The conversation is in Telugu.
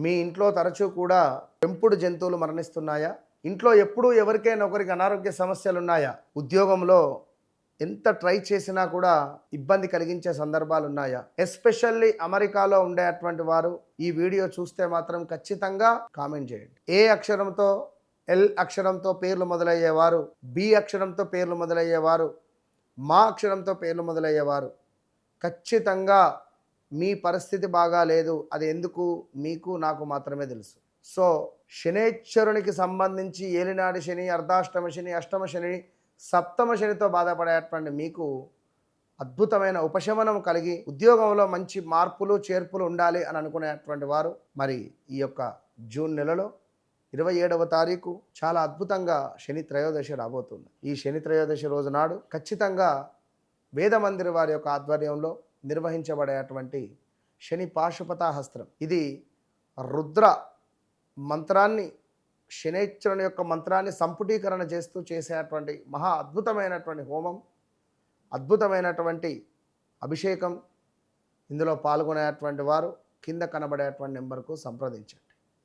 మీ ఇంట్లో తరచూ కూడా పెంపుడు జంతువులు మరణిస్తున్నాయా? ఇంట్లో ఎప్పుడూ ఎవరికైనా ఒకరికి అనారోగ్య సమస్యలున్నాయా? ఉద్యోగంలో ఎంత ట్రై చేసినా కూడా ఇబ్బంది కలిగించే సందర్భాలున్నాయా? ఎస్పెషల్లీ అమెరికాలో ఉండేటువంటి వారు ఈ వీడియో చూస్తే మాత్రం ఖచ్చితంగా కామెంట్ చేయండి. ఏ అక్షరంతో, ఎల్ అక్షరంతో పేర్లు మొదలయ్యేవారు, బి అక్షరంతో పేర్లు మొదలయ్యేవారు, మా అక్షరంతో పేర్లు మొదలయ్యేవారు ఖచ్చితంగా మీ పరిస్థితి బాగా లేదు. అది ఎందుకు మీకు నాకు మాత్రమే తెలుసు. సో శనేశ్వరునికి సంబంధించి ఏలినాడి శని, అర్ధాష్టమ శని, అష్టమ శని, సప్తమ శనితో బాధపడేటువంటి మీకు అద్భుతమైన ఉపశమనం కలిగి ఉద్యోగంలో మంచి మార్పులు చేర్పులు ఉండాలి అని అనుకునేటువంటి వారు మరి ఈ యొక్క జూన్ నెలలో 27వ తారీఖు చాలా అద్భుతంగా శని త్రయోదశి రాబోతుంది. ఈ శని త్రయోదశి రోజు నాడు ఖచ్చితంగా వేద మందిర్ వారి యొక్క ఆధ్వర్యంలో నిర్వహించబడేటువంటి శని పాశుపతాహస్త్రం, ఇది రుద్ర మంత్రాన్ని, శనేశ్వరుని యొక్క మంత్రాన్ని సంపుటీకరణ చేస్తూ చేసేటువంటి మహా అద్భుతమైనటువంటి హోమం, అద్భుతమైనటువంటి అభిషేకం. ఇందులో పాల్గొనేటువంటి వారు కింద కనబడేటువంటి నెంబర్కు సంప్రదించండి.